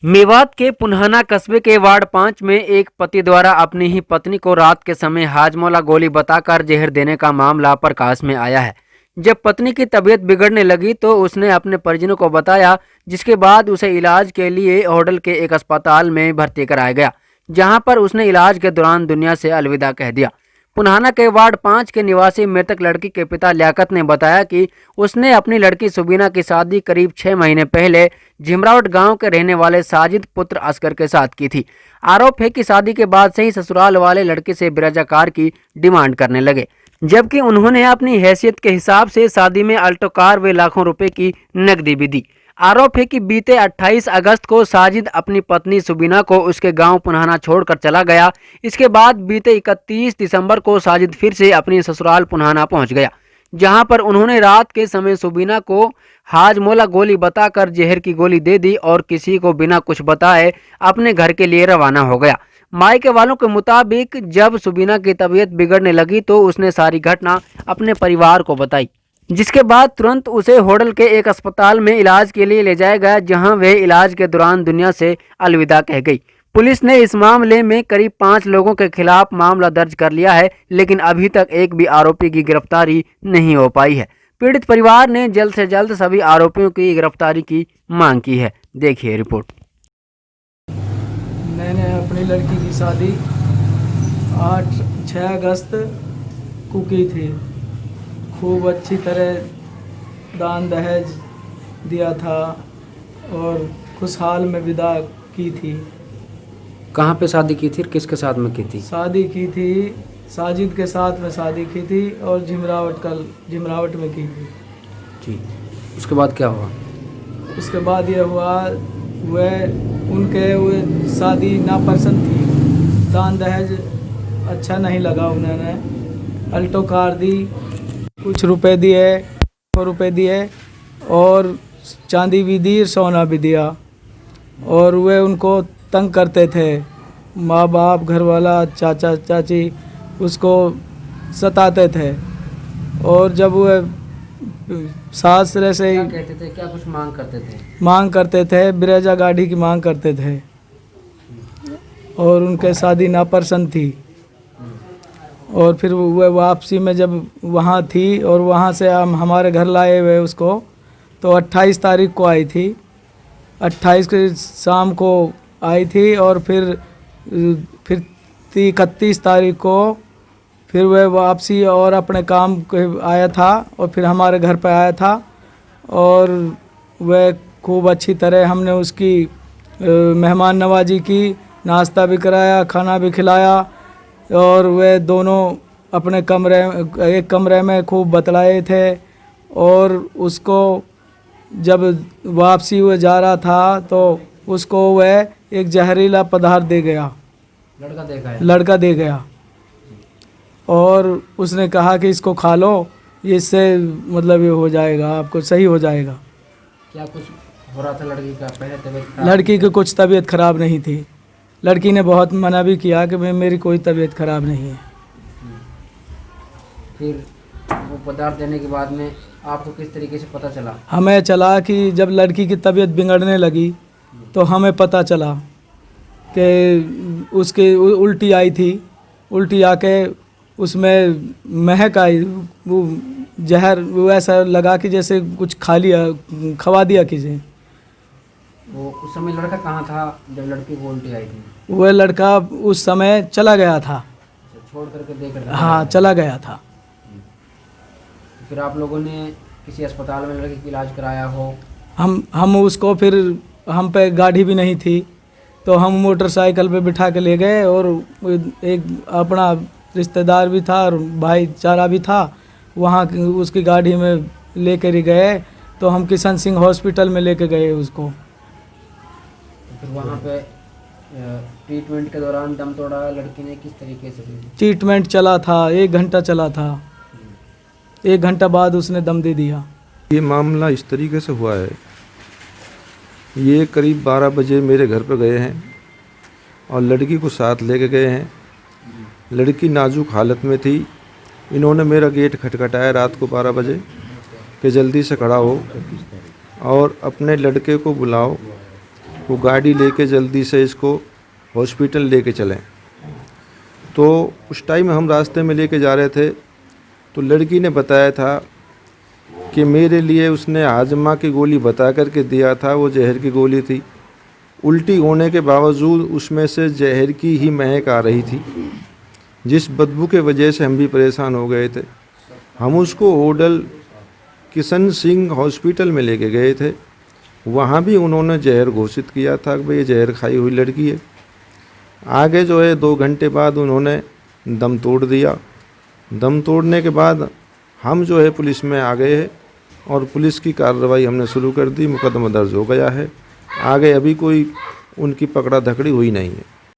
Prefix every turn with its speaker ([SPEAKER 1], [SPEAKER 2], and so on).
[SPEAKER 1] मेवात के पुन्हाना कस्बे के वार्ड 5 में एक पति द्वारा अपनी ही पत्नी को रात के समय हाजमोला गोली बताकर जहर देने का मामला प्रकाश में आया है। जब पत्नी की तबीयत बिगड़ने लगी तो उसने अपने परिजनों को बताया, जिसके बाद उसे इलाज के लिए होडल के एक अस्पताल में भर्ती कराया गया, जहां पर उसने इलाज के दौरान दुनिया से अलविदा कह दिया। पुन्हाना के वार्ड 5 के निवासी मृतक लड़की के पिता लियाकत ने बताया कि उसने अपनी लड़की सुबीना की शादी करीब 6 महीने पहले झिमरावट गांव के रहने वाले साजिद पुत्र असगर के साथ की थी। आरोप है कि शादी के बाद से ही ससुराल वाले लड़की से बिरजा कार की डिमांड करने लगे, जबकि उन्होंने अपनी हैसियत के हिसाब से शादी में अल्टो कार व लाखों रुपए की नकदी भी दी। आरोप है कि बीते 28 अगस्त को साजिद अपनी पत्नी सुबीना को उसके गांव पुन्हाना छोड़कर चला गया। इसके बाद बीते 31 दिसंबर को साजिद फिर से अपनी ससुराल पुन्हाना पहुंच गया, जहां पर उन्होंने रात के समय सुबीना को हाजमोला गोली बताकर जहर की गोली दे दी और किसी को बिना कुछ बताए अपने घर के लिए रवाना हो गया। मायके वालों के मुताबिक जब सुबीना की तबीयत बिगड़ने लगी तो उसने सारी घटना अपने परिवार को बताई, जिसके बाद तुरंत उसे होडल के एक अस्पताल में इलाज के लिए ले जाया गया, जहां वह इलाज के दौरान दुनिया से अलविदा कह गई। पुलिस ने इस मामले में करीब 5 लोगों के खिलाफ मामला दर्ज कर लिया है, लेकिन अभी तक एक भी आरोपी की गिरफ्तारी नहीं हो पाई है। पीड़ित परिवार ने जल्द से जल्द सभी आरोपियों की गिरफ्तारी की मांग की है। देखिए रिपोर्ट।
[SPEAKER 2] मैंने अपनी लड़की की शादी 6 अगस्त को की थी। खूब अच्छी तरह दान दहेज दिया था और खुशहाल में विदा की थी।
[SPEAKER 1] कहाँ पे शादी की थी, किसके साथ में की थी?
[SPEAKER 2] शादी की थी साजिद के साथ में शादी की थी और झिमरावट में की थी।
[SPEAKER 1] जी, उसके बाद क्या हुआ?
[SPEAKER 2] उसके बाद ये हुआ उनके शादी नापसंद थी। दान दहेज अच्छा नहीं लगा, उन्होंने अल्टो कार दी, कुछ रुपए दिए और चांदी भी दी, सोना भी दिया। और वे उनको तंग करते थे, माँ बाप, घर वाला, चाचा चाची उसको सताते थे। और जब वे सास से
[SPEAKER 1] क्या कहते थे, क्या कुछ
[SPEAKER 2] मांग करते थे, बिरेजा गाड़ी की मांग करते थे और उनके शादी नापसंद थी। और फिर वह वापसी में जब वहाँ थी और वहाँ से हम हमारे घर लाए हुए उसको, तो 28 तारीख को आई थी। 28 के शाम को आई थी और फिर 31 तारीख को फिर वह वापसी और अपने काम के आया था और फिर हमारे घर पर आया था। और वह खूब अच्छी तरह हमने उसकी मेहमान नवाजी की, नाश्ता भी कराया, खाना भी खिलाया। और वे दोनों अपने एक कमरे में खूब बतलाए थे। और उसको जब वापसी हुए जा रहा था तो उसको वह एक जहरीला पदार्थ दे गया, लड़का दे गया। और उसने कहा कि इसको खा लो, इससे मतलब ये हो जाएगा, आपको सही हो जाएगा।
[SPEAKER 1] क्या कुछ हो रहा था लड़की का पहले तबीयत?
[SPEAKER 2] लड़की की कुछ तबीयत खराब नहीं थी। लड़की ने बहुत मना भी किया कि मेरी कोई तबीयत खराब नहीं है।
[SPEAKER 1] फिर वो पदार्थ देने के बाद में आपको किस तरीके से पता चला?
[SPEAKER 2] हमें चला कि जब लड़की की तबीयत बिगड़ने लगी तो हमें पता चला कि उसकी उल्टी आई थी। उल्टी आके उसमें महक आई, वो जहर वो ऐसा लगा कि जैसे कुछ खवा दिया किसी।
[SPEAKER 1] वो उस समय लड़का कहाँ था जब लड़की को उल्टी आई थी?
[SPEAKER 2] वह लड़का उस समय चला गया था,
[SPEAKER 1] छोड़ करके देकर?
[SPEAKER 2] हाँ, चला गया था।
[SPEAKER 1] फिर आप लोगों ने किसी अस्पताल में लड़के का इलाज कराया हो?
[SPEAKER 2] हम उसको फिर, हम पे गाड़ी भी नहीं थी तो हम मोटरसाइकिल पे बिठा के ले गए और एक अपना रिश्तेदार भी था और भाईचारा भी था, वहाँ उसकी गाड़ी में लेकर ही गए। तो हम किशन सिंह हॉस्पिटल में लेके गए उसको।
[SPEAKER 1] फिर वहाँ पे ट्रीटमेंट के दौरान दम तोड़ा लड़की ने, किस तरीके से?
[SPEAKER 2] ट्रीटमेंट चला था, 1 घंटा चला था। 1 घंटा बाद उसने दम दे दिया।
[SPEAKER 3] ये मामला इस तरीके से हुआ है, ये करीब 12 बजे मेरे घर पर गए हैं और लड़की को साथ लेके गए हैं। लड़की नाजुक हालत में थी। इन्होंने मेरा गेट खटखटाया रात को 12 बजे कि जल्दी से खड़ा हो और अपने लड़के को बुलाओ वो गाड़ी लेके जल्दी से इसको हॉस्पिटल लेके चलें। तो उस टाइम हम रास्ते में लेके जा रहे थे तो लड़की ने बताया था कि मेरे लिए उसने हाजमा की गोली बता करके दिया था, वो जहर की गोली थी। उल्टी होने के बावजूद उसमें से जहर की ही महक आ रही थी, जिस बदबू के वजह से हम भी परेशान हो गए थे। हम उसको होडल किशन सिंह हॉस्पिटल में लेके गए थे। वहाँ भी उन्होंने जहर घोषित किया था कि भाई ये जहर खाई हुई लड़की है। आगे जो है 2 घंटे बाद उन्होंने दम तोड़ दिया। दम तोड़ने के बाद हम जो है पुलिस में आ गए हैं और पुलिस की कार्रवाई हमने शुरू कर दी। मुकदमा दर्ज हो गया है। आगे अभी कोई उनकी पकड़ा धकड़ी हुई नहीं है।